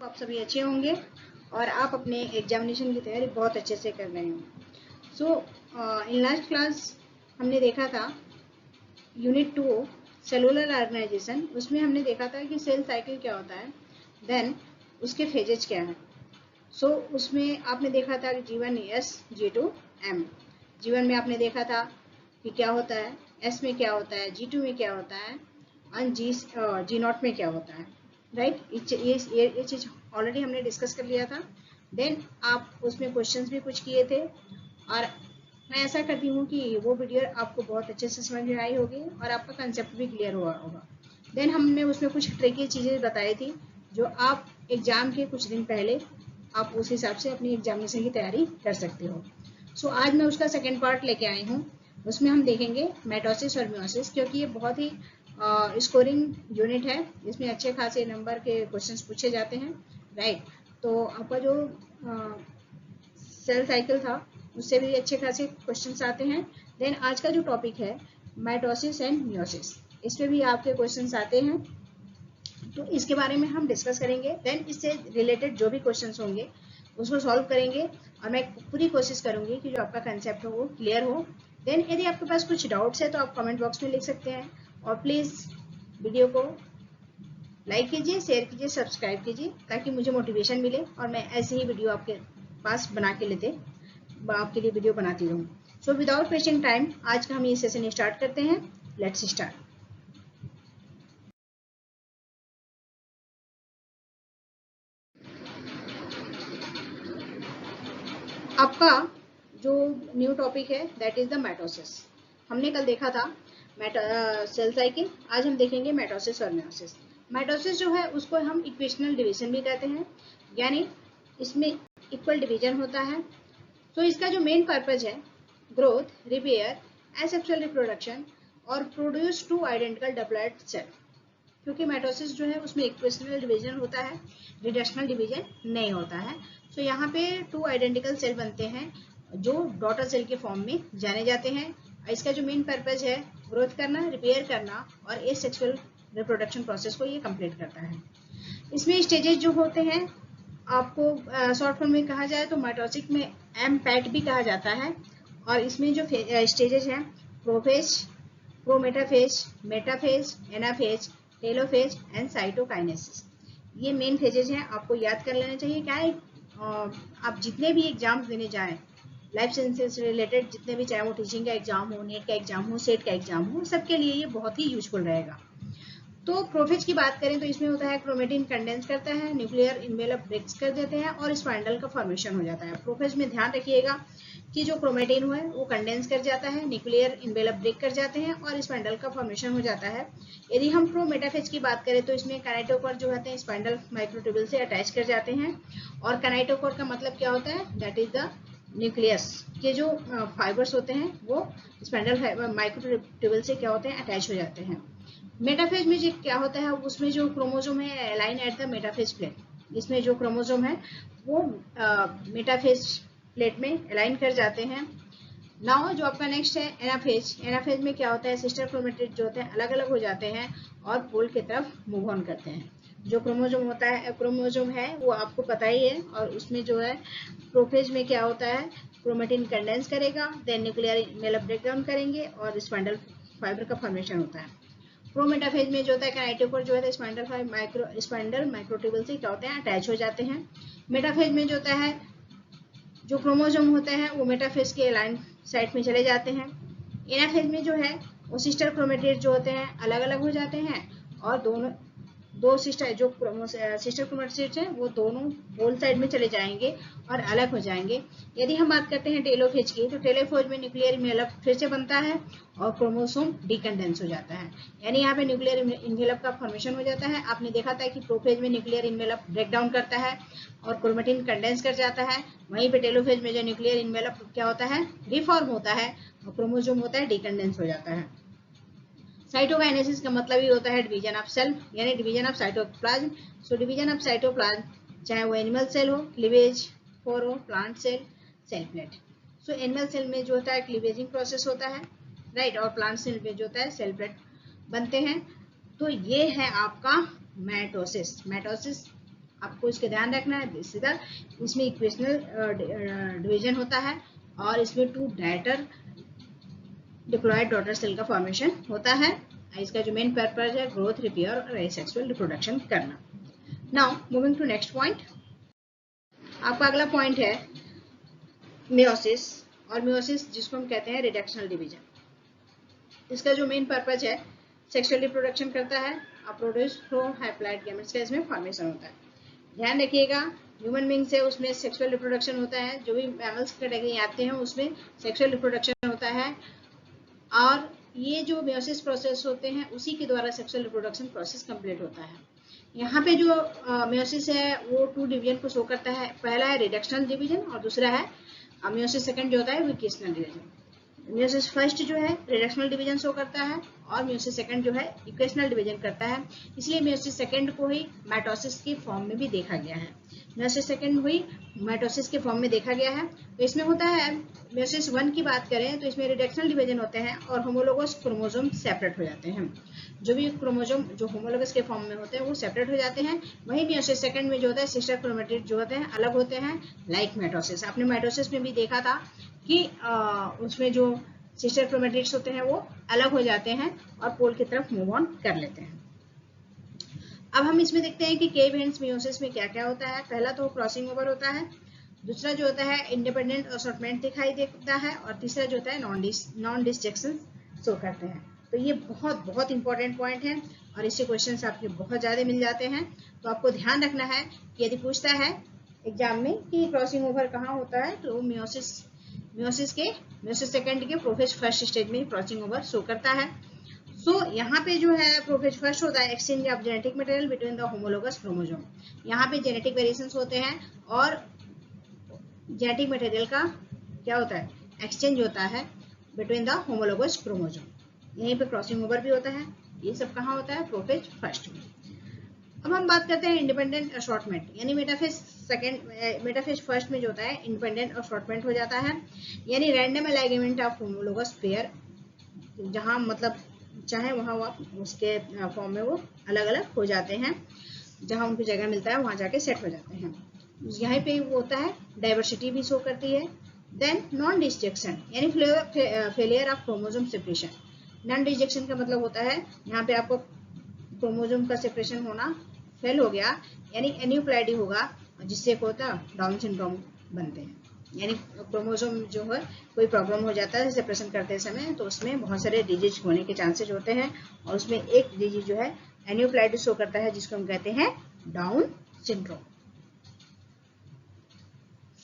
आप सभी अच्छे होंगे और आप अपने एग्जामिनेशन की तैयारी बहुत अच्छे से कर रहे हो। सो इन लास्ट क्लास हमने देखा था यूनिट 2 सेलुलर ऑर्गेनाइजेशन। उसमें हमने देखा था कि सेल साइकिल क्या होता है, देन उसके फेजेज क्या है। सो उसमें आपने देखा था कि G1 S, G2 M। G1 में आपने देखा था कि क्या होता है, S में क्या होता है, G2 में क्या होता है और G0 में क्या होता है, राइट। ये चीज ऑलरेडी हमने डिस्कस कर लिया था। देन आप उसमें क्वेश्चंस भी कुछ किए थे और मैं ऐसा करती हूँ कि वो वीडियो आपको बहुत अच्छे से समझ में आई होगी और आपका कंसेप्ट भी क्लियर हुआ होगा। देन हमने उसमें कुछ ट्रिकी चीज़ें बताई थी जो आप एग्जाम के कुछ दिन पहले आप उस हिसाब से अपनी एग्जामिनेशन की तैयारी कर सकते हो। सो आज मैं उसका सेकेंड पार्ट लेके आई हूँ। उसमें हम देखेंगे माइटोसिस और मियोसिस, क्योंकि ये बहुत ही स्कोरिंग यूनिट है। इसमें अच्छे खासे नंबर के क्वेश्चंस पूछे जाते हैं, राइट। तो आपका जो सेल साइकिल था उससे भी अच्छे खासे क्वेश्चंस आते हैं। देन आज का जो टॉपिक है माइटोसिस एंड मियोसिस, इसमें भी आपके क्वेश्चंस आते हैं, तो इसके बारे में हम डिस्कस करेंगे। देन इससे रिलेटेड जो भी क्वेश्चंस होंगे उसको सॉल्व करेंगे और मैं पूरी कोशिश करूंगी कि जो आपका कंसेप्ट हो वो क्लियर हो। देन यदि आपके पास कुछ डाउट्स है तो आप कमेंट बॉक्स में लिख सकते हैं और प्लीज़ वीडियो को लाइक कीजिए, शेयर कीजिए, सब्सक्राइब कीजिए ताकि मुझे मोटिवेशन मिले और मैं ऐसे ही वीडियो आपके पास बना के आपके लिए वीडियो बनाती रहूँ। सो विदाउट वेस्टिंग टाइम आज का हम ये सेशन स्टार्ट करते हैं। Let's start. आपका जो न्यू टॉपिक है दैट इज द माइटोसिस। हमने कल देखा था सेल साइकिल, आज हम देखेंगे माइटोसिस और मियोसिस। माइटोसिस जो है उसको हम इक्वेशनल डिवीजन भी कहते हैं, यानी इसमें इक्वल डिवीजन होता है। तो इसका जो मेन पर्पज है ग्रोथ, रिपेयर, एसेक्सुअल रिप्रोडक्शन और produce two identical doublet cell. क्योंकि माइटोसिस जो है उसमें इक्वेशनल डिवीजन होता है, रिडक्शनल डिवीजन नहीं होता है। सो यहाँ पे 2 आइडेंटिकल सेल बनते हैं जो डॉटर सेल के फॉर्म में जाने जाते हैं। इसका जो मेन पर्पज है ग्रोथ करना, रिपेयर करना और एसेक्सुअल रिप्रोडक्शन प्रोसेस को ये कंप्लीट करता है। इसमें स्टेजेस जो होते हैं आपको शॉर्ट फॉर्म में कहा जाए तो माइटोसिस में एम पैट भी कहा जाता है। और इसमें जो स्टेजेस हैं prophase, prometaphase, metaphase, anaphase, telophase and cytokinesis, ये मेन फेजेज हैं। आपको याद कर लेना चाहिए। क्या है, आप जितने भी एग्जाम देने जाएं लाइफ साइंसेज से रिलेटेड, जितने भी, चाहे वो टीचिंग का एग्जाम हो, नेट का एग्जाम हो, सेट का एग्जाम हो, सबके लिए ये बहुत ही यूजफुल रहेगा। तो प्रोफेज की बात करें तो इसमें होता है क्रोमेटिन कंडेंस करता है, न्यूक्लियर इनवेलप ब्रेक्स कर देते हैं और स्पाइंडल का फॉर्मेशन हो जाता है। प्रोफेज में ध्यान रखिएगा कि जो क्रोमेटिन है वो कंडेंस कर जाता है, न्यूक्लियर इनवेलप ब्रेक कर जाते हैं और स्पाइंडल का फॉर्मेशन हो जाता है। यदि हम प्रोमेटाफेज की बात करें तो इसमें काइनेटोकोर जो होते हैं स्पाइंडल माइक्रोट्यूब्यूल से अटैच कर जाते हैं। और काइनेटोकोर का मतलब क्या होता है, दैट इज द न्यूक्लियस के जो फाइबर्स होते हैं वो स्पाइंडल माइक्रोट्यूब्यूल से क्या होते हैं, अटैच हो जाते हैं। मेटाफेज में जो क्या होता है उसमें जो क्रोमोसोम है align at the metaphase plate. इसमें जो क्रोमोसोम है वो मेटाफेज प्लेट में अलाइन कर जाते हैं। नाउ जो आपका नेक्स्ट है एनाफेज। एनाफेज में क्या होता है, सिस्टर क्रोमेटिड जो होते हैं अलग अलग हो जाते हैं और पोल की तरफ मूव ऑन करते हैं। जो क्रोमोसोम होता है, क्रोमोसोम है वो आपको पता ही है। और उसमें जो है प्रोफेज में क्या होता है, क्रोमेटिन कंडेंस करेगा, देन न्यूक्लियर मेलअप ब्रेकडाउन करेंगे और स्पाइंडल फाइबर का फॉर्मेशन होता है। प्रोमेटाफेज में जो होता है काइनेटोकोर जो है स्पाइंडल माइक्रोट्यूब्यूल से क्या होते हैं, अटैच हो जाते हैं। मेटाफेज में जो होता है जो क्रोमोसोम होते हैं वो मेटाफेज के लाइन साइड में चले जाते हैं। एनाफेज में जो है वो सिस्टर क्रोमेटिड जो होते हैं अलग अलग हो जाते हैं और दो सिस्टर क्रोमेटिड्स हैं वो दोनों होल साइड में चले जाएंगे और अलग हो जाएंगे। यदि हम बात करते हैं टेलोफेज की तो टेलोफेज में न्यूक्लियर इनवेलप फिर से बनता है और क्रोमोसोम डिकंडेंस हो जाता है, यानी यहाँ पे न्यूक्लियर इनवेलप का फॉर्मेशन हो जाता है। आपने देखा था कि प्रोफेज में न्यूक्लियर इनवेलप ब्रेक डाउन करता है और क्रोमेटिन कंडेंस कर जाता है। वहीं पे टेलोफेज में जो न्यूक्लियर इनवेलप क्या होता है, रिफॉर्म होता है और क्रोमोसोम होता है डिकंडेंस हो जाता है। साइटोकाइनेसिस का मतलब ही होता है डिवीजन ऑफ सेल, यानी division of cytoplasm. So division of cytoplasm चाहे वो एनिमल सेल हो, क्लीवेज फॉर हो, plant cell, cell plate. So animal cell में जो होता है क्लीवेजिंग प्रोसेस होता है, राइट, और प्लांट सेल में जो होता है सेल प्लेट बनते हैं। तो ये है आपका माइटोसिस। माइटोसिस आपको इसका ध्यान रखना है। सीधा इसमें इक्वेशनल डिवीजन होता है और इसमें 2 डायटर डिप्लॉयड डॉटर सेल का फॉर्मेशन होता है। इसका जो मेन पर्पज है ग्रोथ, रिपेयर और एसेक्सुअल रिप्रोडक्शन करना। Now moving to next point. आपका अगला पॉइंट है मियोसिस, और मियोसिस जिसको हम कहते हैं रिडक्शनल डिवीजन। इसका जो मेन पर्पज है सेक्सुअल रिप्रोडक्शन करता है और प्रोड्यूस फ्रॉम हैप्लॉइड गैमेट्स का इसमें फॉर्मेशन होता है। ध्यान रखिएगा, ह्यूमन बींग से उसमें सेक्सुअल रिप्रोडक्शन होता है, जो भी मैमल्स कैटेगरी आते हैं उसमें सेक्सुअल रिप्रोडक्शन होता है, और ये जो मियोसिस प्रोसेस होते हैं उसी के द्वारा सेक्सुअल रिप्रोडक्शन प्रोसेस कंप्लीट होता है। यहाँ पे जो मियोसिस है वो 2 डिवीजन को शो करता है। पहला है रिडक्शनल डिवीजन और दूसरा है मियोसिस सेकंड जो होता है वो इक्वेशनल डिवीजन। मियोसिस फर्स्ट जो है रिडक्शनल डिवीजन शो करता है और मियोसिस सेकंड जो है इक्वेशनल डिवीजन करता है। इसलिए मियोसिस सेकंड को ही माइटोसिस के फॉर्म में भी देखा गया है। मियोसिस सेकंड हुई माइटोसिस के फॉर्म में देखा गया है। तो इसमें होता है मियोसिस 1 की बात करें तो इसमें रिडक्शनल डिवीजन होते हैं और होमोलोगस क्रोमोसोम सेपरेट हो जाते हैं। जो भी क्रोमोसोम जो होमोलोगस के फॉर्म में होते हैं वो सेपरेट हो जाते हैं। वहीं मियोसिस सेकंड में जो होता है सिस्टर क्रोमेटिड जो होते हैं अलग होते हैं, लाइक माइटोसिस। आपने माइटोसिस में भी देखा था कि उसमें जो सिस्टर क्रोमेटिड्स होते हैं वो अलग हो जाते हैं और पोल की तरफ मूव ऑन कर लेते हैं। अब हम इसमें देखते हैं कि केव हेंस मियोसिस में क्या क्या होता है। पहला तो क्रॉसिंग ओवर होता है, दूसरा जो होता है इंडिपेंडेंट असॉर्टमेंट दिखाई देता है, और तीसरा जो होता है नॉन डिसजेक्शन शो करते हैं। तो ये बहुत बहुत इंपॉर्टेंट पॉइंट है और इससे क्वेश्चंस आपके बहुत ज़्यादा मिल जाते हैं। तो आपको ध्यान रखना है कि यदि पूछता है एग्जाम में कि क्रॉसिंग ओवर कहाँ होता है तो मियोसिस सेकंड के प्रोफेज फर्स्ट स्टेज में क्रॉसिंग ओवर शो करता है। सो यहाँ पे जो है प्रोफेज फर्स्ट होता है exchange of genetic material between the homologous chromosome. यहाँ पे जेनेटिक वेरिएशंस होते हैं और जेनेटिक मटेरियल का क्या होता है एक्सचेंज होता है बिटवीन द होमोलोगस क्रोमोसोम। यहीं पे क्रॉसिंग ओवर भी होता है। ये सब कहाँ होता है प्रोफेज फर्स्ट में। अब हम बात करते हैं इंडिपेंडेंट असॉर्टमेंट, यानी मेटाफेज फर्स्ट में जो होता है इंडिपेंडेंट असॉर्टमेंट हो जाता है, यानी random alignment of homologous pair, जहां मतलब चाहे वहां वो उसके फॉर्म में वो अलग अलग हो जाते हैं, जहां उनको जगह मिलता है वहां जाके सेट हो जाते हैं। यहाँ पे वो होता है डाइवर्सिटी भी शो करती है। देन नॉन डिसजेक्शन यानी failure of chromosome separation. Non disjunction का मतलब होता है यहाँ पे आपको क्रोमोसोम का सेपरेशन होना फेल हो गया, यानी एन्यूप्लॉइडी होगा, जिससे क्या होता है डाउन सिंड्रोम बनते हैं। यानी क्रोमोसोम जो है कोई प्रॉब्लम हो जाता है सेपरेशन करते समय, तो उसमें बहुत सारे डिजीज होने के चांसेस होते हैं और उसमें एक डिजीज जो है एन्यूप्लॉइडी शो करता है जिसको हम कहते हैं डाउन सिंड्रोम।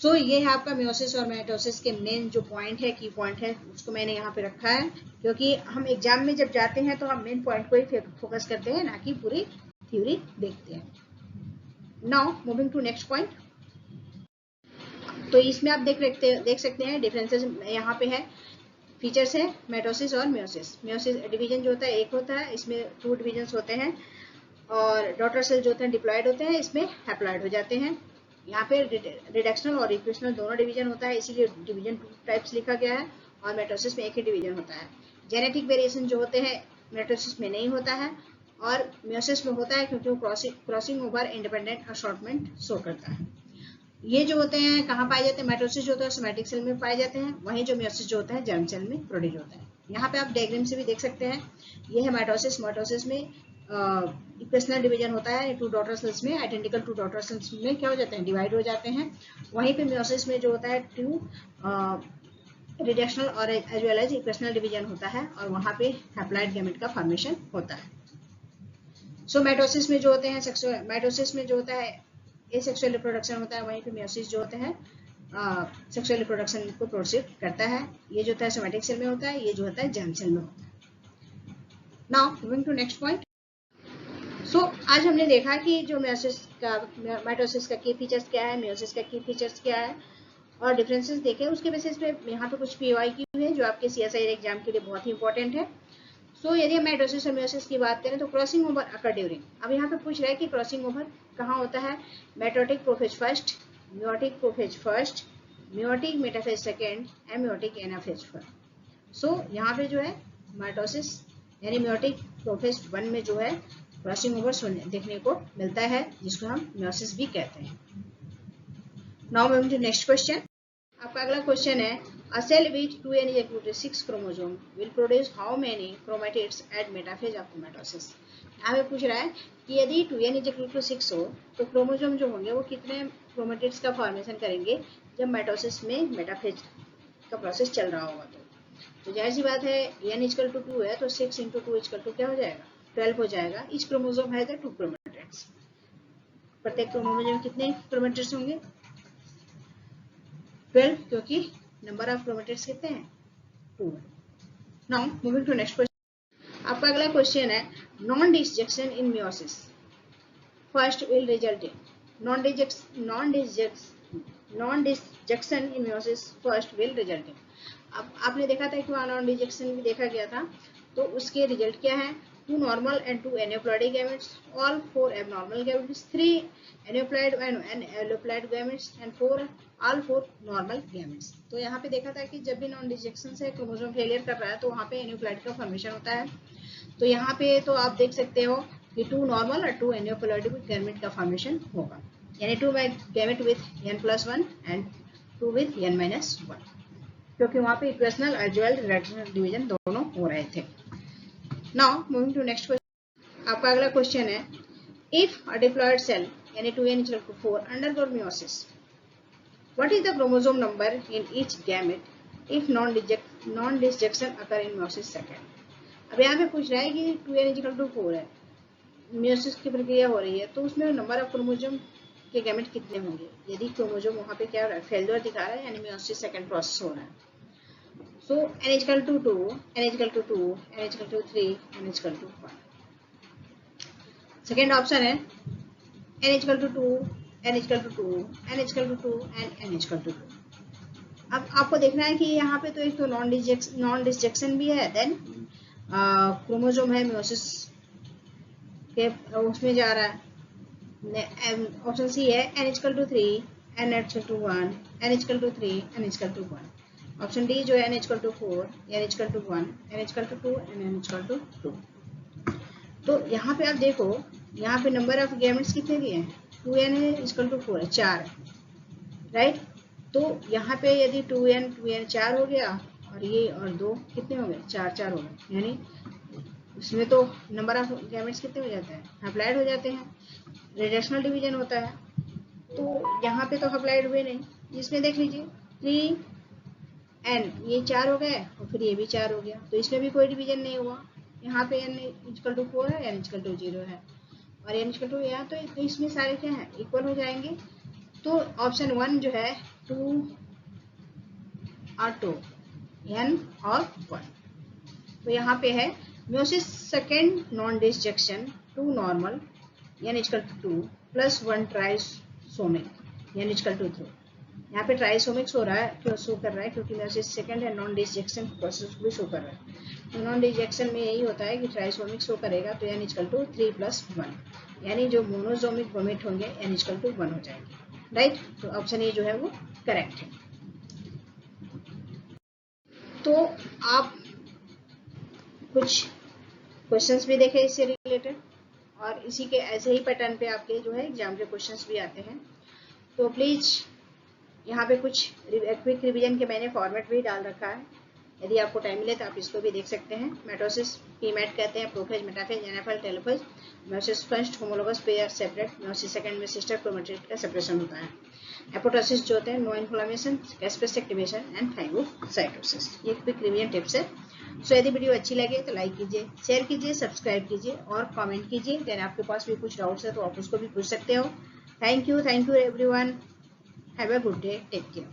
सो ये है आपका मियोसिस और माइटोसिस के मेन जो पॉइंट है, की पॉइंट है, उसको मैंने यहाँ पे रखा है क्योंकि हम एग्जाम में जब जाते हैं तो हम मेन पॉइंट को ही फोकस करते हैं, ना कि पूरी थ्योरी देखते हैं। Now moving to next point. तो इसमें आप देख सकते हैं डिफरेंसेस यहाँ पे है, फीचर्स है माइटोसिस और मियोसिस। मियोसिस डिवीजन जो होता है एक होता है, इसमें 2 डिवीजन होते हैं, और डॉटर सेल जो होते हैं डिप्लॉयड होते हैं, इसमें हैप्लॉयड हो जाते हैं। यहाँ पे रिडक्शनल और इक्वेशनल दोनों डिवीजन होता है, इसीलिए डिवीजन 2 टाइप्स लिखा गया है, और माइटोसिस में एक ही डिवीजन होता है। जेनेटिक वेरिएशन जो होते हैं माइटोसिस में नहीं होता है और मियोसिस में होता है, क्योंकि वो crossing over independent assortment show करता है। ये जो होते हैं कहाँ पाए जाते हैं, माइटोसिस जो होता है सोमैटिक सेल में पाए जाते हैं, वहीं जो मियोसिस जो होता है जर्म सेल में प्रोड्यूस होता है। यहाँ पे आप डायग्राम से भी देख सकते हैं, ये है माइटोसिस। माइटोसिस में इक्वेशनल डिवीजन होता है, 2 डॉटर सेल्स में आइडेंटिकल 2 डॉटर सेल्स में क्या हो जाते हैं डिवाइड हो जाते हैं। वहीं पे मियोसिस में जो होता है 2 रिडक्शनल और as well as equational division होता है, और वहाँ पे हैप्लॉइड गैमेट का फॉर्मेशन होता है। सो माइटोसिस में जो होते हैं माइटोसिस में जो होता है एसेक्सुअल रिप्रोडक्शन होता है, वहीं पे मियोसिस जो होते हैं सेक्सुअल रिप्रोडक्शन को प्रोसीड करता है। ये जो होता है सोमैटिक सेल में होता है, ये जो होता है जर्म सेल में होता है। Now moving to next point. So आज हमने देखा कि जो माइटोसिस का की फीचर्स क्या है, मियोसिस का की फीचर्स क्या है, और डिफरेंसेस देखे। उसके बेसिस पे यहाँ पे कुछ PYQ है जो आपके CSIR एग्जाम के लिए बहुत ही इंपॉर्टेंट है। सो यदि हम माइटोसिस और मियोसिस की बात करें तो क्रॉसिंग ओवर अकर ड्यूरिंग। अब यहाँ पे पूछ रहा है कि क्रॉसिंग ओवर कहाँ होता है, mitotic prophase first, meiotic prophase first, meiotic metaphase second, a meiotic anaphase first. So यहाँ पे जो है माइटोसिस यानी मियोटिक प्रोफेज 1 में जो है क्रॉसिंग ओवर देखने को मिलता है, जिसको हम मियोसिस भी कहते हैं। Now moving to next question. आपका अगला क्वेश्चन है, a cell which 2n is equal to 6 chromosome will produce how many chromatids at metaphase of mitosis. यहाँ पे पूछ रहा है कि यदि 2n is equal to 6 हो तो क्रोमोसोम जो होंगे वो कितने क्रोमेटिड्स का फॉर्मेशन करेंगे जब मेटोसिस में मेटाफेज का प्रोसेस चल रहा होगा। तो जाहिर सी बात है n इक्वल टू 2 है तो 6 इंटू 2 इक्वल टू क्या हो जाएगा, 12 हो जाएगा। इच क्रोमोसोम है 2 क्रोमेटिड्स। प्रत्येक क्रोमोसोम में कितने क्रोमेटिड्स होंगे, 12, क्योंकि नंबर ऑफ क्रोमेटिड्स कितने हैं, 2। Now moving to next question. आपका अगला क्वेश्चन है, non disjunction in meiosis first will result in non disjunction in meiosis first will result in. अब आपने देखा था कि वहाँ नॉन डिसजेक्शन भी देखा गया था, तो उसके रिजल्ट क्या है, 2 normal and 2 aneuploidy gametes, all 4 abnormal gametes, 3 aneuploid and euploid gametes and all 4 normal gametes। तो यहाँ पे देखा था कि जब भी नॉन डिसजेक्शन से क्रोमोसोम फेलियर कर रहा है तो वहाँ पे एन्यूप्लॉइड का फॉर्मेशन होता है। तो यहाँ पे तो आप देख सकते हो कि 2 नॉर्मल और 2 एन्यूप्लॉइड गैमेट का फॉर्मेशन होगा, यानी 2 gamete with n+1 and 2 with n-1, क्योंकि वहाँ पे इक्वेशनल और ड्यूअल रिडक्शनल डिवीजन दोनों हो रहे थे। Now moving to next question। आपका अगला क्वेश्चन है, if a diploid cell यानी 2n equal to 4 undergo meiosis, what is the chromosome number in each gamete if non-disjection occur in meiosis second। अब यहाँ पे पूछ रहा है कि 2n equal to 4 है, meiosis की प्रक्रिया हो रही है, तो उसमें नंबर ऑफ क्रोमोसोम के गैमेट कितने होंगे यदि क्रोमोसोम वहाँ पे क्या हो रहा है, फेल्योर दिखा रहा है, यानी meiosis सेकंड प्रोसेस हो रहा है। So n is equal to 2, n is equal to 2, n is equal to 3, n is equal to 1। Second option है n is equal to 2, n is equal to 2, n is equal to 2 and n is equal to 2। अब आपको देखना है कि यहाँ पे तो एक तो नॉन डिसजेक्शन भी है, देन क्रोमोसोम है मियोसिस के उसमें जा रहा है। ऑप्शन सी है n is equal to 3, n is equal to 1, n is equal to 3, n is equal to 1। Option D जो है n equal to 4, n equal to 1, n equal to 2 and n equal to 2। तो यहाँ पे आप देखो, यहाँ पे number of gametes कितने दिए हैं, 2n है इक्वल टू 4 है, 4 है, राइट। तो यहाँ पे यदि 2n 4 हो गया और ये और 2 कितने हो गए, 4 हो गए, यानी इसमें तो नंबर ऑफ गैमेट्स कितने हो जाते हैं, हैप्लॉइड हो जाते हैं, रिडक्शनल डिवीजन होता है। तो यहाँ पे तो हैप्लॉइड हुए नहीं, इसमें देख लीजिए 3 n, ये 4 हो गए और फिर ये भी 4 हो गया, तो इसमें भी कोई डिवीजन नहीं हुआ। यहाँ पे n इक्वल टू 4 है, n इक्वल टू 0 है और n इक्वल टू यहाँ, तो इसमें सारे क्या है, इक्वल हो जाएंगे। तो ऑप्शन 1 जो है 2 और 2, n और 1। तो यहाँ पे है meiosis second non disjunction 2 normal n equal to 2 plus 1 trisomic n equal to 3। यहाँ पे ट्राइसोमिक्स हो रहा है, क्यों शो कर रहा है, क्योंकि मियोसिस सेकंड है, नॉन डिसजेक्शन प्रोसेस भी शो कर रहा है। तो नॉन डिसजेक्शन में यही होता है कि ट्राइसोमिक्स शो करेगा, तो n इक्वल टू 3 प्लस 1, यानी जो मोनोसोमिक गैमेट होंगे n इक्वल टू 1 हो जाएंगे, राइट। तो ऑप्शन ए जो है वो करेक्ट है। तो आप कुछ क्वेश्चंस भी देखें इससे रिलेटेड, और इसी के ऐसे ही पैटर्न पे आपके जो है एग्जाम के क्वेश्चंस भी आते हैं। तो प्लीज यहाँ पे कुछ क्विक रिवीजन के मैंने फॉर्मेट भी डाल रखा है, यदि आपको टाइम मिले तो आप इसको भी देख सकते हैं। मेटोसिस पीमेट कहते हैं, prophase, metaphase, anaphase, telophase. Meiosis first homologous pair separate, meiosis second में सिस्टर क्रोमेटिड का सेपरेशन होता है। एपोटोसिस जो होते हैं no inflammation, space activation and phagocytosis. ये क्विक रिवीजन टिप्स है। सो यदि वीडियो अच्छी लगे तो लाइक कीजिए, शेयर कीजिए, सब्सक्राइब कीजिए और कमेंट कीजिए। देन आपके पास भी कुछ डाउट्स है तो आप उसको भी पूछ सकते हो। Thank you everyone. Have a good day. Take care.